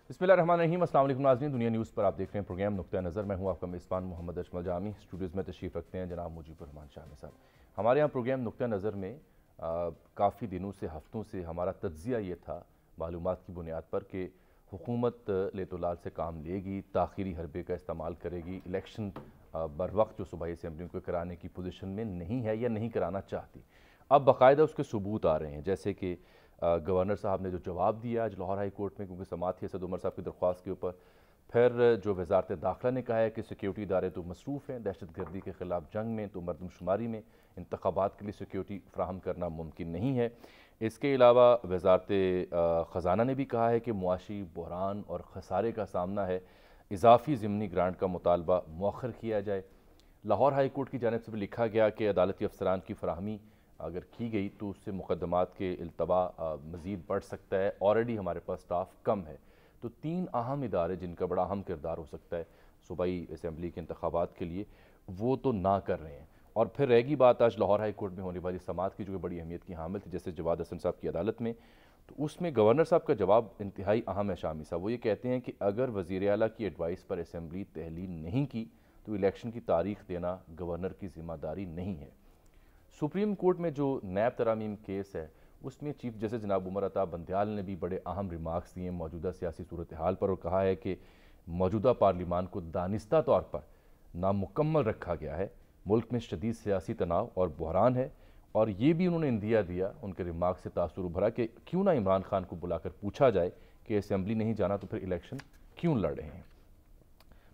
बिस्मिल्लाहिर्रहमानिर्रहीम। अस्सलाम वालेकुम नाज़रीन, दुनिया न्यूज़ पर आप देख रहे हैं प्रोग्राम नुक्ता नज़र। मैं हूं आपका मेज़बान मोहम्मद अजमल जामी। स्टूडियोज़ में तशरीफ़ रखते हैं जनाब मुजीबुर रहमान शामी साहब। हमारे यहाँ प्रोग्राम नुक्ता नज़र में काफ़ी दिनों से, हफ़्तों से हमारा तज्ज़िया ये था मालूमात की बुनियाद पर कि हुकूमत लेतोलाल से काम लेगी, ताख़ीरी हरबे का इस्तेमाल करेगी, इलेक्शन बर वक्त जो सूबाई असम्बली को कराने की पोजीशन में नहीं है या नहीं कराना चाहती। अब बाकायदा उसके सबूत आ रहे हैं, जैसे कि गवर्नर साहब ने जो जवाब दिया आज लाहौर हाई कोर्ट में, क्योंकि समाअत थी असद उमर साहब की दरख्वास्त के ऊपर। फिर जो वजारत दाखिला ने कहा है कि सिक्योरिटी इदारे तो मसरूफ़ हैं, दहशत गर्दी के ख़िलाफ़ जंग में तो मरदमशुमारी में इंतखाबात के लिए सिक्योरिटी फ्राहम करना मुमकिन नहीं है। इसके अलावा वजारत ख़जाना ने भी कहा है कि मुआशी बहरान और खसारे का सामना है, इजाफ़ी ज़िमनी ग्रांट का मुतालबा मौखर किया जाए। लाहौर हाई कोर्ट की जानिब से भी लिखा गया कि अदालती अफसरान की फ़राहमी अगर की गई तो उससे मुकदमात के इल्तबा मज़ीद बढ़ सकता है। ऑलरेडी हमारे पास स्टाफ कम है। तो तीन अहम इदारे जिनका बड़ा अहम किरदार हो सकता है सूबाई असम्बली के इंतखाबात के लिए, वो तो ना कर रहे हैं। और फिर रहेगी बात आज लाहौर हाई कोर्ट में होने वाली समाअत की, जो कि बड़ी अहमियत की हामिल थी, जैसे जवाद हसन साहब की अदालत में। तो उसमें गवर्नर साहब का जवाब इंतहाई अहम है शामी साहब। वो ये कहते हैं कि अगर वज़ीर आला की एडवाइस पर असम्बली तहलील नहीं की तो इलेक्शन की तारीख देना गवर्नर की ज़िम्मेदारी नहीं है। सुप्रीम कोर्ट में जो नैब तरामीम केस है, उसमें चीफ जस्टिस जनाब उमर अता बंदयाल ने भी बड़े अहम रिमार्क्स दिए मौजूदा सियासी सूरत हाल पर, और कहा है कि मौजूदा पार्लिमान को दानिस्ता तौर पर नामुकम्मल रखा गया है, मुल्क में शदीद सियासी तनाव और बहरान है। और ये भी उन्होंने इंदिया दिया उनके रिमार्क से तासुर उभरा कि क्यों ना इमरान खान को बुलाकर पूछा जाए कि असम्बली नहीं जाना तो फिर इलेक्शन क्यों लड़ रहे हैं।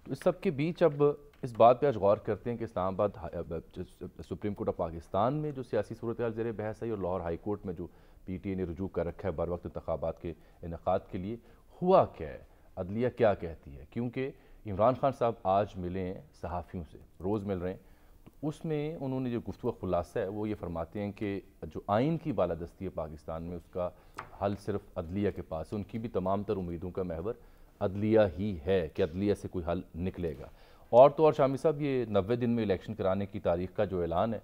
तो इस सब के बीच अब इस बात पे आज गौर करते हैं कि Islamabad supreme court of Pakistan में जो सियासी सूरत हाल ज़ेर बहस है, और लाहौर हाई कोर्ट में जो PTI ने रुजू कर रखा है बर वक्त इंतखाबात के इनेकाद के लिए, हुआ क्या है, अदलिया क्या कहती है। क्योंकि इमरान खान साहब आज मिले हैं सहाफ़ियों से, रोज़ मिल रहे हैं। तो उसमें उन्होंने जो गुफ्तगू खुलासा है वो ये फरमाते हैं कि जो आइन की बालादस्ती है पाकिस्तान में, उसका हल सिर्फ अदलिया के पास है। उनकी भी तमाम तर उम्मीदों का महवर अदलिया ही है कि अदलिया से कोई हल निकलेगा। और तो और शामी साहब, ये 90 दिन में इलेक्शन कराने की तारीख का जो ऐलान है,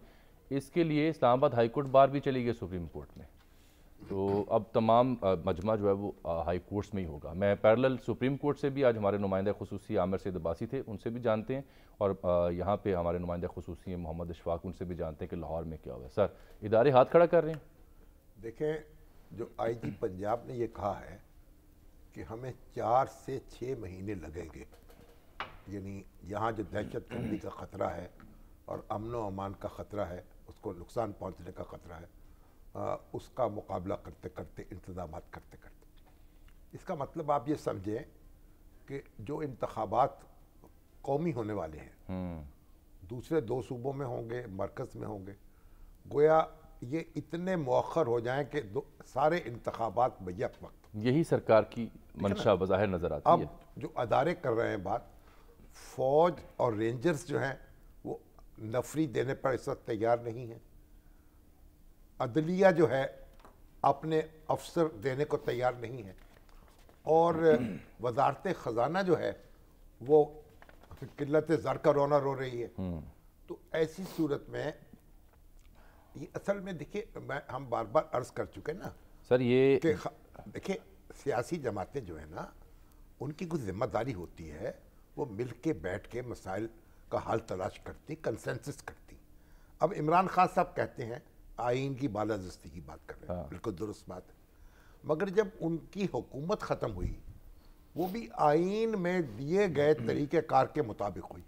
इसके लिए इस्लामाबाद हाई कोर्ट बार भी चली गई सुप्रीम कोर्ट में। तो अब तमाम मजमा जो है वो हाई कोर्ट्स में ही होगा। मैं पैरेलल सुप्रीम कोर्ट से भी आज हमारे नुमाइंदा खुसूसी आमिर सैयद अब्बासी थे, उनसे भी जानते हैं, और यहाँ पे हमारे नुमाइंदा खुसूसी मोहम्मद इशफाक, उनसे भी जानते हैं कि लाहौर में क्या हुआ है। सर, इदारे हाथ खड़ा कर रहे हैं। देखें, जो IG पंजाब ने ये कहा है कि हमें 4 से 6 महीने लगेंगे, यानी यहाँ जो दहशत गर्दी का ख़तरा है और अमन व अमान का ख़तरा है, उसको नुकसान पहुँचने का ख़तरा है, उसका मुकाबला करते करते, इंतज़ामात करते करते। इसका मतलब आप ये समझें कि जो इंतखाबात कौमी होने वाले हैं, दूसरे 2 सूबों में होंगे, मरकज़ में होंगे, गोया ये इतने मौखर हो जाएं कि सारे इंतखाबात बैक वक्त। यही सरकार की मंशा बज़ाहिर नज़र आती है। अब जो अदारे कर रहे हैं बात, फौज और रेंजर्स जो हैं वो नफरी देने पर इस वक्त तैयार नहीं है। अदलिया जो है अपने अफसर देने को तैयार नहीं है, और वजारत ख़जाना जो है वो किल्लत ज़र का रोना रो रही है। तो ऐसी सूरत में ये असल में देखिए, हम बार बार अर्ज कर चुके ना सर, ये कि देखिए, सियासी जमातें जो है ना, उनकी कुछ जिम्मेदारी होती है, वो मिल के बैठ के मसाइल का हल तलाश करती, कंसेंसस करती। अब इमरान खान साहब कहते हैं आइन की बालादस्ती की बात कर रहे हैं, बिल्कुल दुरुस्त बात है, मगर जब उनकी हुकूमत ख़त्म हुई वो भी आइन में दिए गए तरीक़ेकार के मुताबिक हुई।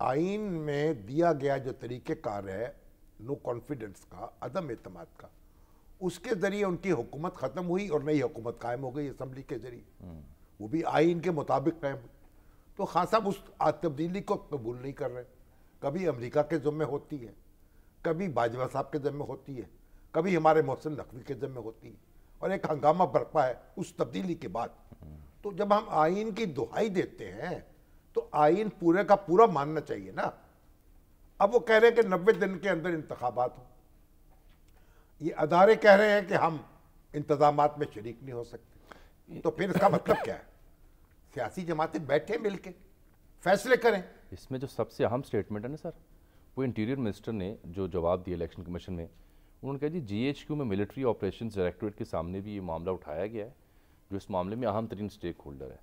आइन में दिया गया जो तरीक़ेकार है नो कॉन्फिडेंस का, अदम एतमाद का, उसके ज़रिए उनकी हुकूमत ख़त्म हुई और नई हुकूमत कायम हो गई असम्बली के ज़रिए, वो भी आइन के मुताबिक कायम हुई। तो खान साहब उस तब्दीली को कबूल नहीं कर रहे। कभी अमेरिका के ज़िम्मे होती है, कभी बाजवा साहब के ज़िम्मे होती है, कभी हमारे मोहसिन नकवी के ज़िम्मे होती है, और एक हंगामा बरपा है उस तब्दीली के बाद। तो जब हम आइन की दुहाई देते हैं तो आइन पूरे का पूरा मानना चाहिए ना। अब वो कह रहे हैं कि 90 दिन के अंदर इंतखाबात हो, ये अदारे कह रहे हैं कि हम इंतजामात में शरीक नहीं हो सकते। तो फिर इसका मतलब क्या है? सियासी जमातें बैठे मिलके फैसले करें। इसमें जो सबसे अहम स्टेटमेंट है ना सर, वो इंटीरियर मिनिस्टर ने जो जवाब दिया इलेक्शन कमीशन में, उन्होंने कहा जी GHQ में मिलिट्री ऑपरेशंस डायरेक्टरेट के सामने भी ये मामला उठाया गया है, जो इस मामले में अहम तरीन स्टेक होल्डर है।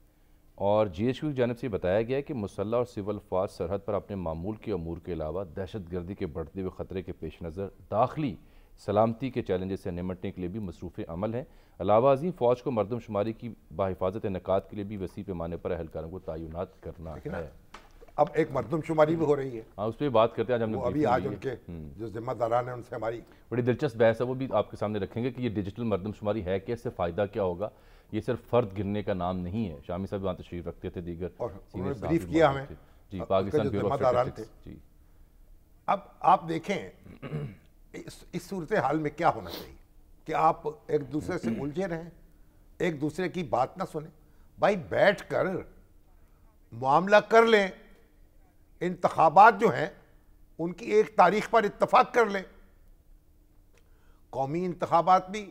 और GHQ की जानिब से बताया गया है कि मुसल्लह और सिविल अफवाज सरहद पर अपने मामूल के अमूर के अलावा दहशत गर्दी के बढ़ते हुए ख़तरे के पेश नज़र दाखिली सलामती के चैलेंजेस से निमटने के लिए भी मसरूफ़ अमल है। अलावा अज़ीम फ़ौज को मरदमशुमारी की बाहिफाजत इनेकाद के लिए भी वसी पैमाने पर अहलकारों को तैनात करना है। अब एक मरदमशुमारी भी हो रही है। हाँ, उस पर बात करते हैं। आज हमने अभी आज उनके जो जिम्मेदारान हैं उनसे हमारी बड़ी दिलचस्प बहस है, वो भी आपके सामने रखेंगे कि ये डिजिटल मरदमशुमारी है क्या, इससे फ़ायदा क्या होगा। ये सिर्फ फ़र्द गिनने का नाम नहीं है। शामी साहब वहाँ तशरीफ रखते थे, दीगर और उन्होंने ब्रीफ किया हमें जी, पाकिस्तान ब्यूरो ऑफ स्टैटिस्टिक्स जी। अब आप देखें इस सूरत हाल में क्या होना चाहिए कि आप एक दूसरे से उलझे रहें, एक दूसरे की बात ना सुने। भाई बैठ कर मामला कर लें, इंतखाबात जो हैं उनकी एक तारीख पर इत्तफाक कर लें। कौमी इंतखाबात भी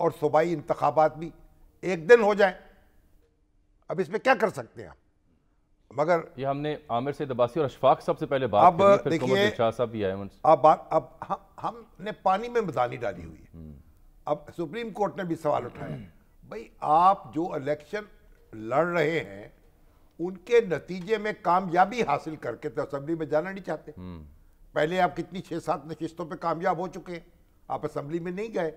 और सूबाई इंतखाबात भी एक दिन हो जाए। अब इसमें क्या कर सकते हैं आप? मगर ये हमने आमिर से दबासी और अशफाक सबसे पहले बात अब फिर देखिए शाह साहब भी आए। अब हमने पानी में मदानी डाली हुई है। अब सुप्रीम कोर्ट ने भी सवाल उठाया, भाई आप जो इलेक्शन लड़ रहे हैं उनके नतीजे में कामयाबी हासिल करके तो असेंबली में जाना नहीं चाहते। पहले आप कितनी 6-7 नशिस्तों पे कामयाब हो चुके हैं, आप असेंबली में नहीं गए।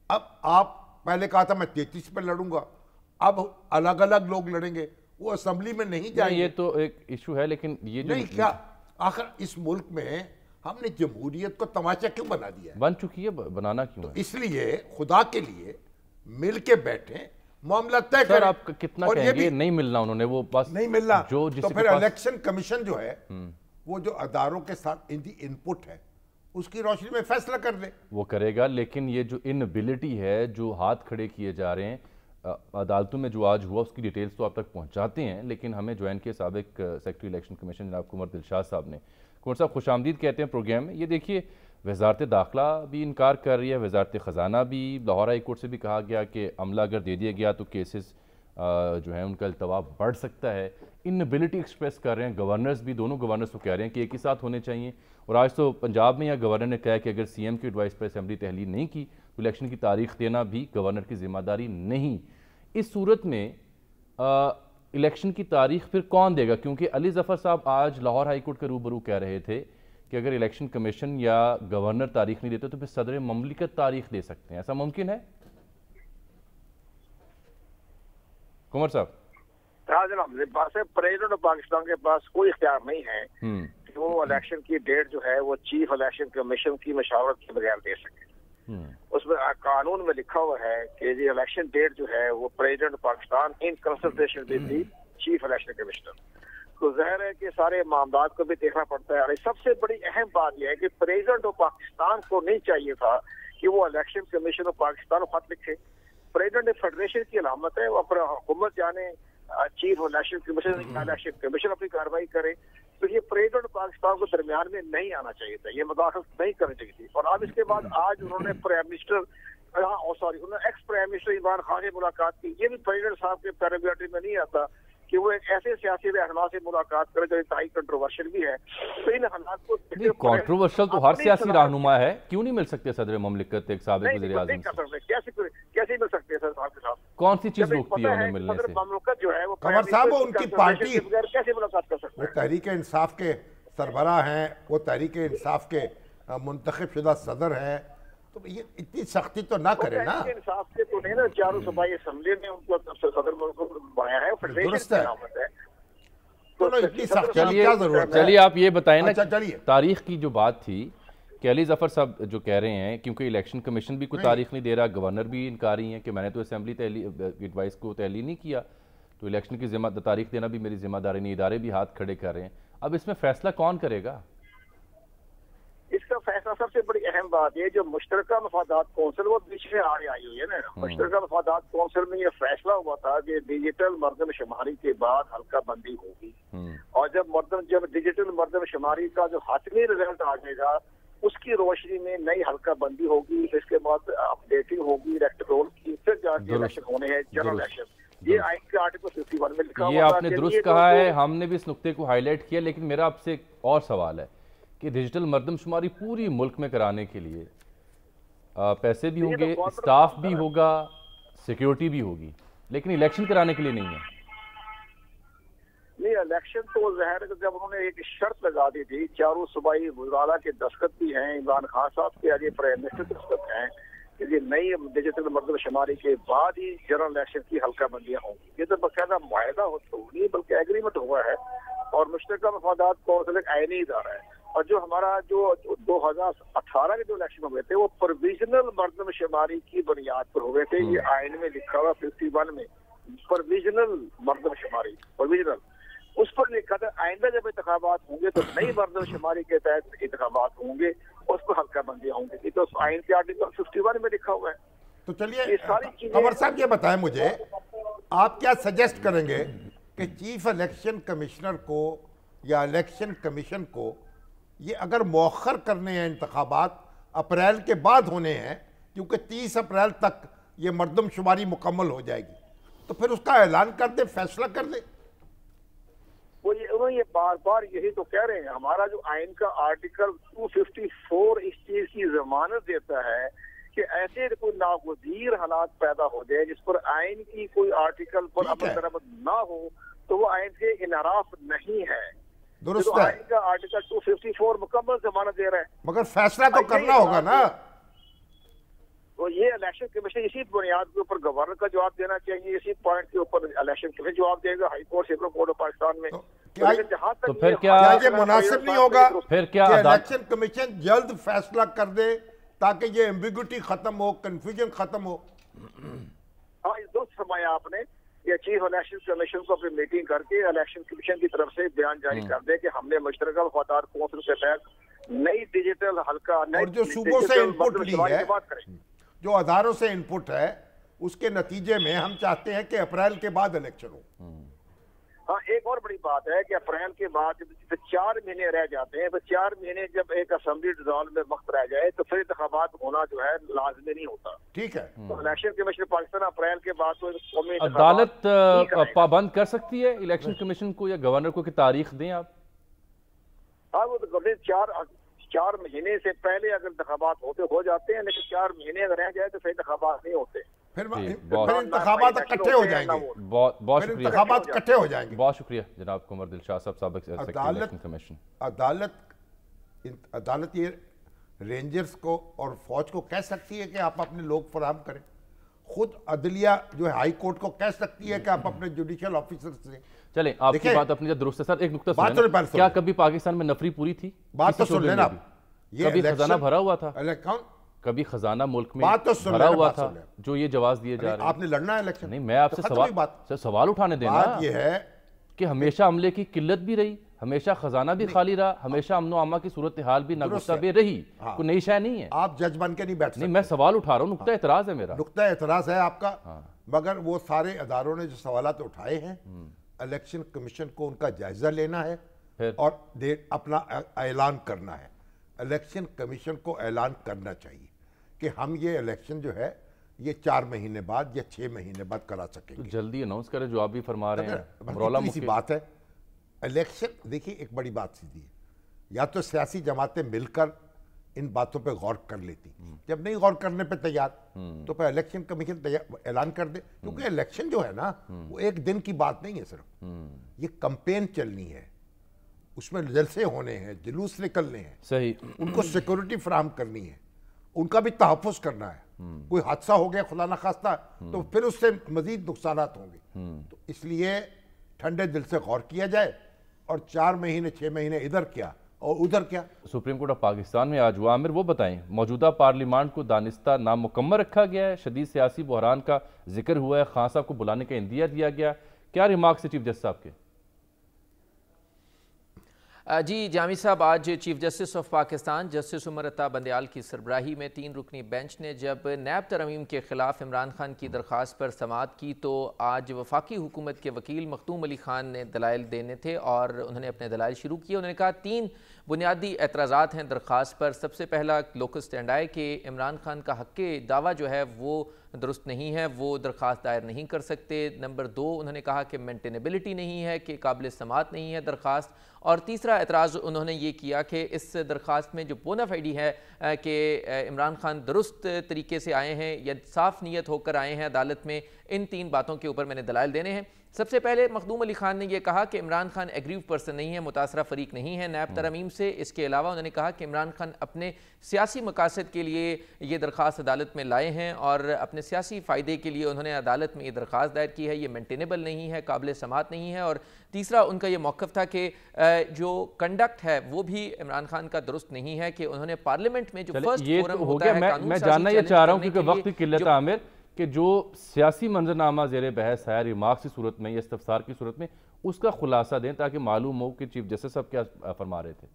अब आप पहले कहा था मैं 33 पे लड़ूंगा, अब अलग अलग लोग लड़ेंगे, वो असेंबली में नहीं जाएंगे। ये तो एक इशू है, लेकिन ये जो नहीं, क्या आखिर इस मुल्क में हमने जमहूरियत को तमाशा क्यों बना दिया है? बन चुकी है, बनाना क्यों है? इसलिए खुदा के लिए मिल के बैठे, मामला तय सर करें। आप कितना कहेंगे नहीं मिलना उन्होंने, वो बस नहीं मिलना जो तो फिर इलेक्शन कमीशन जो है वो जो अदारों के साथ इनपुट है उसकी रोशनी में फैसला कर दे, वो करेगा। लेकिन ये जो इनबिलिटी है, जो हाथ खड़े किए जा रहे हैं अदालतों में, जो आज हुआ उसकी डिटेल्स तो आप तक पहुंचाते हैं, लेकिन हमें ज्वाइन किए साबिक सेक्रेटरी इलेक्शन कमीशन जनाब कुंवर दिलशाद साहब ने। कुंवर साहब खुशामदीद कहते हैं प्रोग्राम में। ये देखिए वजारत दाखिला भी इनकार कर रही है, वजारत ख़जाना भी, लाहौर हाई कोर्ट से भी कहा गया कि अमला अगर दे दिया गया तो केसेस जो है उनका अल्तवा बढ़ सकता है। इनबिलिटी एक्सप्रेस कर रहे हैं गवर्नर्स भी, दोनों गवर्नर्स तो कह रहे हैं कि एक ही साथ होने चाहिए। और आज तो पंजाब में या गवर्नर ने कहा कि अगर CM की एडवाइस पर असेंबली तहलील नहीं की तो इलेक्शन की तारीख देना भी गवर्नर की जिम्मेदारी नहीं। इस सूरत में इलेक्शन की तारीख फिर कौन देगा? क्योंकि अली ज़फ़र साहब आज लाहौर हाई कोर्ट के रूबरू कह रहे थे कि अगर इलेक्शन कमीशन या गवर्नर तारीख नहीं देते तो फिर सदर ममलिकत तारीख दे सकते हैं। ऐसा मुमकिन है कुंवर साहब? हाँ जनाब, प्रेसिडेंट ऑफ पाकिस्तान के पास कोई इख्तियार नहीं है कि वो इलेक्शन की डेट जो है वो चीफ इलेक्शन कमीशन की मशावरत के बगैर दे सके। उसमें कानून में लिखा हुआ है कि ये इलेक्शन डेट जो है वो president Pakistan in consultation with the chief election commissioner. तो जाहिर है कि सारे मामलात को भी देखना पड़ता है। और सबसे बड़ी अहम बात यह है कि प्रेसिडेंट ऑफ पाकिस्तान को नहीं चाहिए था कि वो इलेक्शन कमीशन ऑफ पाकिस्तान को खत लिखे। प्रेसिडेंट फेडरेशन की अलामत है, वो अपना हुकूमत जाने, चीफ इलेक्शन कमीशन अपनी कार्रवाई करे। तो ये प्रेसिडेंट पाकिस्तान को दरमियान में नहीं आना चाहिए था, ये मुदाखलत नहीं करनी चाहिए थी। और अब इसके बाद आज उन्होंने प्राइम मिनिस्टर उन्होंने ex prime minister Imran Khan से मुलाकात की। ये भी प्रेसिडेंट साहब के पैराग्राफ में नहीं आता कि वो एक ऐसे सियासी रहनुमा से मुलाकात करे जो इंतहाई कंट्रोवर्शियल भी है। तो इन हालात को कंट्रोवर्शियल तो हर सियासी रहनुमा है, क्यों नहीं मिल सकते सदर ममलिकत एक साबिक वज़ीर आज़म से? कैसे मिल सकते हैं सर साहब के साथ? कौन सी चीज रोकती है उन्हें मिलने से? ममलिकत जो है वो कमर साहब वो उनकी पार्टी कैसे मुलाकात कर सकते हैं? वो तहरीक इंसाफ के सरबराह हैं, वो तहरीक इंसाफ के मुंतखब शुदा सदर हैं, तो ये इतनी सख्ती तो ना करे ना। इंसाफ के तो नहीं ना, चारों सूबाई असेंबली ने उनको सदर बनाया है, फेडरेशन है। तो इतनी सख्ती क्या जरूरत है? चलिए आप ये बताएं ना, चलिए तारीख की जो बात थी कि अली ज़फ़र साहब जो कह रहे हैं, क्योंकि इलेक्शन कमीशन भी कोई तारीख नहीं दे रहा, गवर्नर भी इनकारी हैं कि मैंने तो असेंबली एडवाइस को तहलील नहीं किया, तो इलेक्शन की तारीख देना भी मेरी जिम्मेदारी नहीं, इदारे भी हाथ खड़े कर रहे हैं। अब इसमें फैसला कौन करेगा? इसका फैसला सबसे बड़ी अहम बात है, जो मुश्तरका मफादात कौंसिल वो बीच में आगे आई हुई है ना। मुश्तरका मफादात कौंसिल में ये फैसला हुआ था कि डिजिटल मर्दमशुमारी के बाद हल्का बंदी होगी, और जब डिजिटल मर्दमशुमारी का जो हातमी रिजल्ट आ जाएगा उसकी रोशनी में नई हल्का बंदी होगी, इसके बाद अपडेटिंग होगी इलेक्टोरल की, फिर जाके इलेक्शन होने हैं, जनरल इलेक्शन। ये आइन के आर्टिकल 51 में लिखा हुआ है। ये आपने दुरुस्त कहा है, हमने भी इस नुक्ते को हाईलाइट किया। लेकिन मेरा आपसे एक और सवाल है कि डिजिटल मर्दमशुमारी पूरी मुल्क में कराने के लिए पैसे भी होंगे, स्टाफ भी होगा, सिक्योरिटी भी होगी, लेकिन इलेक्शन कराने के लिए नहीं है। नहीं, इलेक्शन तो ज़ाहिर है कि जब उन्होंने एक शर्त लगा दी थी, चारों सूबाई वज़रात के दस्तखत भी हैं, इमरान खान साहब के आगे प्राइम मिनिस्टर के दस्तखत हैं कि ये नई डिजिटल मर्दमशुमारी के बाद ही जनरल इलेक्शन की हल्का बंदियाँ होंगी। ये तो बाकायदा मुआहदा हो तो नहीं बल्कि एग्रीमेंट हुआ है, और मुश्तरका मफादात कौंसिल एक आईनी इदारा है। और जो हमारा जो 2018 के जो इलेक्शन हुए थे वो प्रोविजनल मर्दमशुमारी की बुनियाद पर हुए थे। ये आइन में लिखा हुआ 51 में प्रोविजनल मर्दमशुमारी, प्रोविजनल उस पर लिखा था आइंदा जब इंतखाबात होंगे तो नई मर्दमशुमारी के तहत इंतखाबात होंगे, उस पर हल्का बंदियां होंगी। तो आइन के आर्टिकल 51 में लिखा हुआ है। तो चलिए कंवर साहब ये बताएं मुझे, आप क्या सजेस्ट करेंगे कि चीफ इलेक्शन कमिश्नर को या इलेक्शन कमीशन को ये अगर मौखर करने हैं इंतखाबात, अप्रैल के बाद होने हैं, क्योंकि 30 अप्रैल तक ये मर्दमशुमारी मुकम्मल हो जाएगी, तो फिर उसका ऐलान कर दे, फैसला कर दे। उन्होंने ये बार बार यही तो कह रहे हैं। हमारा जो आइन का आर्टिकल 254 इस चीज की जमानत देता है कि ऐसे कोई नागुज़ीर हालात पैदा हो जाए जिस पर आइन की कोई आर्टिकल पर अमल दरामद ना हो, तो वो आइन के इनराफ नहीं है। दुरुस्त तो है। आइन का आर्टिकल 254 मुकम्मल जमानत दे रहा है, मगर फैसला तो करना होगा ना। तो ये इलेक्शन कमीशन इसी बुनियाद के ऊपर गवर्नर का जवाब देना चाहिए, इसी पॉइंट के ऊपर इलेक्शन कमीशन जवाब देगा, high court, supreme court of Pakistan में। तो फिर क्या ये मुनासिब नहीं होगा फिर क्या कि इलेक्शन कमीशन जल्द फैसला कर दे ताकि ये एम्बिग्यूटी खत्म हो, कंफ्यूजन खत्म हो? हाँ, इस दुरुस्त फरमाया आपने। ये चीफ इलेक्शन कमीशन को अपनी मीटिंग करके इलेक्शन कमीशन की तरफ से बयान जारी कर दे कि हमने मुश्तरका वफादार कौंसिल के तहत नई डिजिटल हल्का और जो सूबों से इनपुट ली है, जो हजारों से इनपुट है, उसके नतीजे में हम चाहते हैं कि अप्रैल के बाद इलेक्शन हो। हाँ, एक और बड़ी बात है कि अप्रैल के बाद जब 4 महीने रह जाते हैं, तो 4 महीने जब एक असेंबली डिसॉल्व में वक्त रह जाए तो फिर इंतखाबात होना जो है लाजमी नहीं होता। ठीक है। तो इलेक्शन कमीशन पाकिस्तान अप्रैल के बाद तो अदालत पाबंद कर सकती है इलेक्शन कमीशन को या गवर्नर को कि तारीख दें आप? हाँ, वो तो 4 महीने से पहले अगर इंतखाबात होते हो जाते हैं, लेकिन 4 महीने अगर रह जाए तो फिर इंतखाबात नहीं होते। फिर इंतखाबात इकट्ठे हो जाएंगे। बहुत शुक्रिया। इंतखाबात इकट्ठे हो जाएंगे। बहुत शुक्रिया जनाब कुंवर दिलशाद साहब, साबिक इलेक्शन कमीशन। अदालत ये रेंजर्स को और फौज को कह सकती है कि आप अपने लोग फराहम करें। खुद अदलिया जो है हाई कोर्ट को कह सकती है कि आप अपने जुडिशियल ऑफिसर से। चले, आपकी बात अपनी दुरुस्त है सर। एक नुकता सुन, क्या कभी पाकिस्तान में नफरी पूरी थी? बात तो सुन लेना। कभी खजाना भरा हुआ था? कभी खजाना मुल्क में भरा हुआ था जो ये जवाब दिए जा रहे हैं? आपने लड़ना है इलेक्शन। नहीं, मैं आपसे सवाल उठाने देना। बात ये है कि हमेशा अमले की किल्लत भी रही, हमेशा खजाना भी खाली रहा, हमेशा अमनो आमा की सूरत हाल भी नागुफ्ता भी रही। कोई नई शय नहीं है। आप जज बन के नहीं बैठ सकते। नहीं, मैं सवाल उठा रहा हूँ, नुक्ता एतराज है मेरा। नुक्ता एतराज है आपका, मगर वो सारे अदारों ने जो सवालात उठाए हैं, इलेक्शन कमीशन को उनका जायजा लेना है और अपना ऐलान करना है। इलेक्शन कमीशन को ऐलान करना चाहिए कि हम ये इलेक्शन जो है ये 4 महीने बाद या 6 महीने बाद करा सकेंगे। तो जल्दी अनाउंस करें, जो आप भी फरमा रहे हैं। इतनी सी बात है। इलेक्शन देखिए, एक बड़ी बात सीधी है, या तो सियासी जमातें मिलकर इन बातों पे गौर कर लेती, जब नहीं गौर करने पे तैयार तो फिर इलेक्शन कमीशन ऐलान कर दे। क्योंकि इलेक्शन जो है ना, वो एक दिन की बात नहीं है, सिर्फ ये कैंपेन चलनी है, उसमें जलसे होने हैं, जुलूस निकलने हैं, सही, उनको सिक्योरिटी फराहम करनी है, उनका भी तहफ़्फ़ुज़ करना है। कोई हादसा हो गया खुदा न खास्ता तो फिर उससे मजीद नुकसानात होंगे। तो इसलिए ठंडे दिल से गौर किया जाए और 4 महीने 6 महीने इधर क्या और उधर क्या। सुप्रीम कोर्ट ऑफ पाकिस्तान में आज हुआ, आमिर वो बताएं, मौजूदा पार्लियामान को दानिस्ता नामुकम्मल रखा गया है, शदीद सियासी बहरान का जिक्र हुआ है, खान साहब को बुलाने का इंदिया दिया गया, क्या रिमार्क्स है चीफ जस्टिस साहब के? जी जामी साहब, आज chief justice of Pakistan justice Umar Ata Bandial की सरबराही में 3 रुकनी बेंच ने जब नैब तरमीम के खिलाफ इमरान खान की दरख्वास्त पर समाअत की, तो आज वफाकी हुकूमत के वकील मखदूम अली खान ने दलाइल देने थे और उन्होंने अपने दलाइल शुरू किए। उन्होंने कहा 3 बुनियादी एतराज़ात हैं दरख्वास्त पर। सबसे पहला लोकस स्टैंड आए कि इमरान खान का हक़ दावा जो है वो درست نہیں ہے, وہ درخواست دائر نہیں کر سکتے. نمبر 2 انہوں نے کہا کہ مینٹینیبلٹی نہیں ہے, کہ قابل سماعت نہیں ہے درخواست. اور تیسرا اعتراض انہوں نے یہ کیا کہ اس درخواست میں جو بونا فائیڈی ہے کہ عمران خان درست طریقے سے آئے ہیں یا صاف نیت ہو کر آئے ہیں عدالت میں, ان 3 باتوں کے اوپر میں نے دلائل دینے ہیں. سب سے پہلے مخدوم علی خان نے یہ کہا کہ عمران خان ایگریو پرسن نہیں ہے, متاثرہ فریق نہیں ہے نیب ترمیم سے. اس کے علاوہ انہوں نے کہا کہ عمران خان اپنے سیاسی مقاصد کے لیے یہ درخواست عدالت میں لائے ہیں اور اپنے سیاسی فائدے کے لیے انہوں نے عدالت میں یہ درخواست دائر کی ہے, یہ مینٹینیبل نہیں ہے, قابل سماعت نہیں ہے. اور تیسرا ان کا یہ موقف تھا کہ جو کنڈکٹ ہے وہ بھی عمران خان کا درست نہیں ہے, کہ انہوں نے پارلیمنٹ میں جو فرسٹ فورم ہوتا ہے قانون میں جاننا یہ چاہ رہا ہوں کیونکہ وقت کی قلت عامر کہ جو سیاسی منظرنامہ زیر بحث ہے ریمارکس کی صورت میں یا استفسار کی صورت میں, اس کا خلاصہ دیں تاکہ معلوم ہو کہ چیف جسٹس صاحب کیا فرما رہے تھے.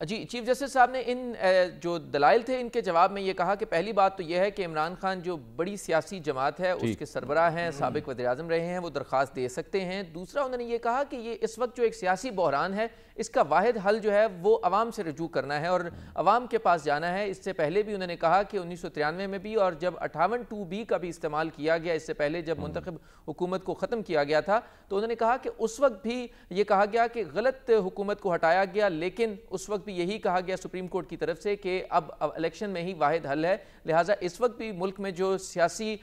جی, چیف جسٹس صاحب نے ان جو دلائل تھے ان کے جواب میں یہ کہا کہ پہلی بات تو یہ ہے کہ عمران خان جو بڑی سیاسی جماعت ہے اس کے سربراہ ہیں, سابق وزیر اعظم رہے ہیں, وہ درخواست دے سکتے ہیں. دوسرا انہوں نے یہ کہا کہ یہ اس وقت جو ایک سیاسی بحران ہے اس کا واحد حل جو ہے وہ عوام سے رجوع کرنا ہے اور عوام کے پاس جانا ہے. اس سے پہلے بھی انہوں نے کہا کہ 1993 میں بھی اور جب 58(2)B کا بھی استعمال کیا گیا, اس سے پہلے جب منتخب حکومت کو ختم کیا گیا تھا, تو انہوں نے کہا کہ اس وقت بھی یہ کہا گیا کہ غلط حکومت کو ہٹایا گیا, لیکن اس وقت بھی یہی کہا گیا سپریم کورٹ کی طرف سے کہ اب الیکشن میں ہی واحد حل ہے. لہٰذا اس وقت بھی ملک میں جو سیاسی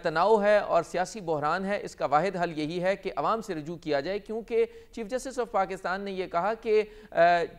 تناؤ ہے اور سیاسی بحران ہے اس کا واحد حل یہی ہے کہ عوام سے رجوع کیا جائے, کیونکہ چیف جسٹس آف پاکستان نے یہ کہا کہ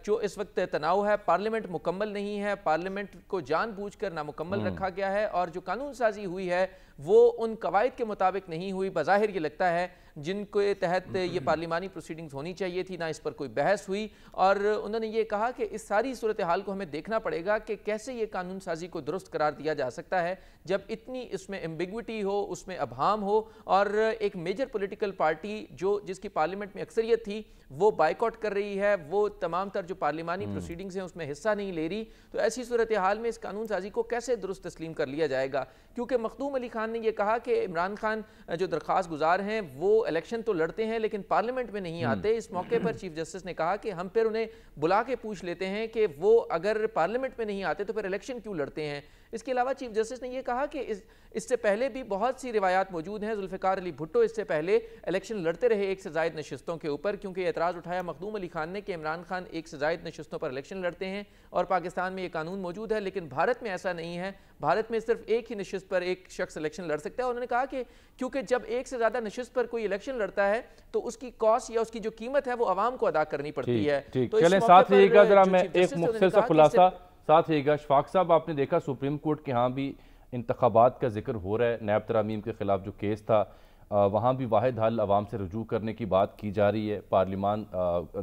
جو اس وقت تناؤ ہے پارلیمنٹ مکمل نہیں ہے, پارلیمنٹ کو جان بوجھ کر نامکمل رکھا گیا ہے اور جو قانون سازی ہوئی ہے وہ ان قواعد کے مطابق نہیں ہوئی. بظاہر یہ لگتا ہے جن کے تحت یہ پارلیمانی پروسیڈنگز ہونی چاہیے تھی, نہ اس پر کوئی بحث ہوئی. اور انہوں نے یہ کہا کہ اس ساری صورتحال کو ہمیں دیکھنا پڑے گا کہ کیسے یہ قانون سازی کو درست قرار دیا جا سکتا ہے جب اتنی اس میں ایمبیگوٹی ہو, اس میں ابہام ہو, اور ایک میجر پولیٹیکل پارٹی جس کی پارلیمنٹ میں اکثریت تھی وہ بائیکاٹ کر رہی ہے, وہ تمام تر جو پارلیمانی پروسیڈنگز ہیں اس میں حصہ نہیں لے رہی. تو ایسی صورتحال میں اس قانون سازی کو کیسے درست تسلیم کر لیا جائے گا, کیونکہ مخدوم علی خان نے یہ کہا کہ عمران خان جو درخواست گزار ہیں وہ الیکشن تو لڑتے ہیں لیکن پارلیمنٹ میں نہیں آتے. اس موقع پر چیف جسٹس نے کہا کہ ہم پھر انہیں بلا کے پوچھ لیتے ہیں کہ وہ اگر پارلیمنٹ میں نہیں آتے تو پھر الیکشن کیوں لڑتے ہیں. اس کے علاوہ چیف جسٹس نے یہ کہا کہ اس سے پہلے بھی بہت سی روایات موجود ہیں. ذوالفقار علی بھٹو اس سے پہلے الیکشن لڑتے رہے 1 سے زائد نشستوں کے اوپر, کیونکہ اعتراض اٹھایا مخدوم علی خان نے کہ عمران خان 1 سے زائد نشستوں پر الیکشن لڑتے ہیں اور پاکستان میں یہ قانون موجود ہے, لیکن بھارت میں ایسا نہیں ہے. بھارت میں صرف ایک ہی نشست پر ایک شخص الیکشن لڑ سکتا ہے. انہوں نے کہا کہ کیونکہ جب 1 سے زیادہ نشست پر کوئی الیکشن لڑتا ہے تو اس کی کاسٹ یا اس کی جو قیمت ہے وہ عوام کو ادا کرنی پڑتی ہے. تو چلیں ساتھ رہیے گا, ذرا میں ایک مختصر سا خلاصہ ساتھ رہیے گا. شفاق صاحب, آپ نے دیکھا سپریم کورٹ کے ہاں بھی انتخابات کا ذکر ہو رہا ہے, نیب ترامیم کے خلاف جو کیس تھا وہاں بھی واحد حل عوام سے رجوع کرنے کی بات کی جا رہی ہے, پارلیمان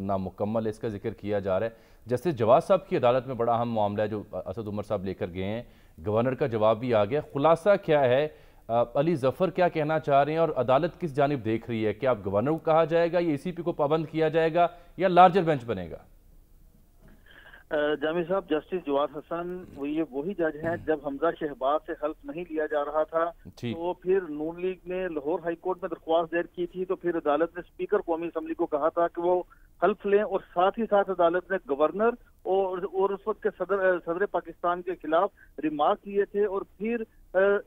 نامکمل ہے اس کا ذکر کیا جا رہا ہے. جسٹس جواد صاحب کی عدالت میں بڑا اہم معاملہ ہے جو اسد عمر صاحب لے کر گئے ہیں, گورنر کا جواب بھی آ گیا. خلاصہ کیا ہے, علی ظفر کیا کہنا چاہ رہے ہیں اور عدالت کس جانب دیکھ رہی ہے, کہ آپ گورنر کو کہا جائے گا یا ای سی پی کو پابند کیا جائے گا یا لارجر بینچ بنے گا؟ جامی صاحب, جسٹس جواد حسن وہی جج ہیں. جب حمزہ شہباز سے حلف نہیں لیا جا رہا تھا تو پھر نون لیگ نے لاہور ہائی کورٹ میں درخواست دائر کی تھی, تو پھر عدالت نے اسپیکر قومی اسمبلی کو کہا تھا کہ وہ حلف لیں, اور ساتھ ہی ساتھ عدالت نے گورنر اور اس وقت کے صدر پاکستان کے خلاف ریمارک لیے تھے, اور پھر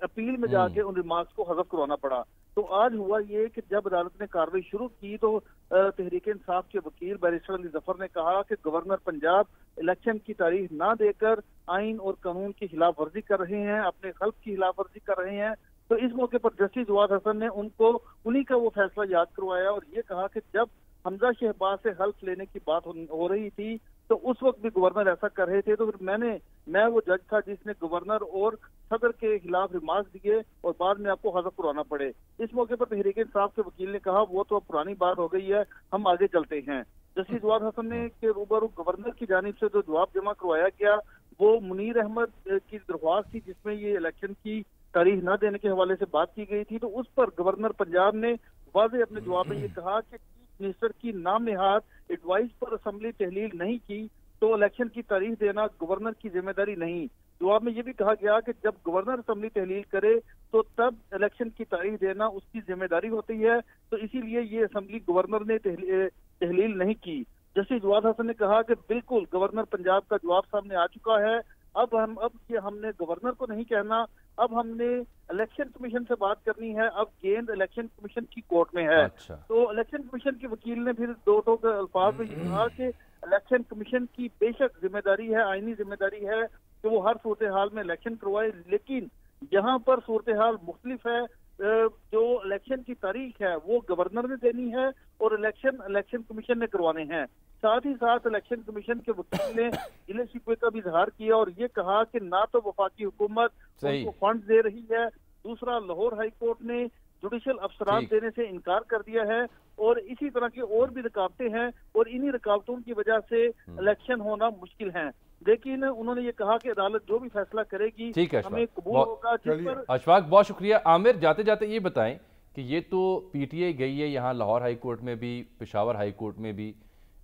اپیل میں جا کے ان ریمارکس کو حذف کروانا پڑا. تو آج ہوا یہ کہ جب عدالت نے کارروائی شروع کی تو تحریک انصاف کے وکیل بیرسٹر علی ظفر نے کہا کہ گورنر پنجاب الیکشن کی تاریخ نہ دے کر آئین اور قانون کی خلاف ورزی کر رہے ہیں, اپنے حلف کی خلاف ورزی کر رہے ہیں. تو اس موقع پر جسٹس جواد حسن نے انہی کا وہ فیصلہ یاد کروایا اور یہ کہا کہ جب حمزہ شہباز سے حلف لینے کی بات ہو رہی تھی تو اس وقت بھی گورنر ایسا کر رہے تھے, تو پھر میں وہ جج تھا جس نے گورنر اور صدر کے خلاف ریمارکس دیے اور بعد میں آپ کو حذف کروانا پڑے. اس موقع پر تحریک انصاف کے وکیل نے کہا وہ تو اب پرانی بات ہو گئی ہے, ہم آگے چلتے ہیں. جسٹس جواد حسن نے کہ روبرو گورنر کی جانب سے جو جواب جمع کروایا گیا وہ منیر احمد کی درخواست تھی جس میں یہ الیکشن کی تاریخ نہ دینے کے حوالے سے بات کی گئی تھی. تو اس پر گورنر پنجاب نے واضح اپنے جواب میں یہ کہا کہ چیف منسٹر کی نام نہاد ایڈوائز پر اسمبلی تحلیل نہیں کی تو الیکشن کی تاریخ دینا گورنر کی ذمہ داری نہیں. جواب میں یہ بھی کہا گیا کہ جب گورنر اسمبلی تحلیل کرے تو تب الیکشن کی تاریخ دینا اس کی ذمہ داری ہوتی ہے, تو اسی لیے یہ اسمبلی گورنر نے تحلیل نہیں کی. جسٹس جواد حسن نے کہا کہ بالکل گورنر پنجاب کا جواب سامنے آ چکا ہے, अब ये हमने गवर्नर को नहीं कहना, अब हमने इलेक्शन कमीशन से बात करनी है, अब गेंद इलेक्शन कमीशन की कोर्ट में है। अच्छा। तो इलेक्शन कमीशन के वकील ने फिर दो अल्फाज में कहा कि इलेक्शन कमीशन की बेशक जिम्मेदारी है, आईनी जिम्मेदारी है कि वो हर सूरत हाल में इलेक्शन करवाए, लेकिन यहाँ पर सूरत हाल मुख्तलिफ है। जो इलेक्शन की तारीख है वो गवर्नर ने देनी है और इलेक्शन कमीशन ने करवाने हैं। साथ ही साथ इलेक्शन कमीशन के वकील ने गिले शिकवे का भी इजहार किया और ये कहा कि ना तो वफाकी हुकूमत उनको फंड दे रही है, दूसरा लाहौर हाई कोर्ट ने जुडिशल अफसरात देने से इनकार कर दिया है, और इसी तरह की और भी रुकावटें हैं और इन्हीं रुकावटों की वजह से इलेक्शन होना मुश्किल है। लेकिन उन्होंने ये कहा कि अदालत जो भी फैसला करेगी हमें कबूल होगा। जिस पर अशफाक बहुत शुक्रिया। आमिर, जाते जाते ये बताएं कि ये तो पीटीआई गई है यहाँ लाहौर हाई कोर्ट में भी, पेशावर हाई कोर्ट में भी,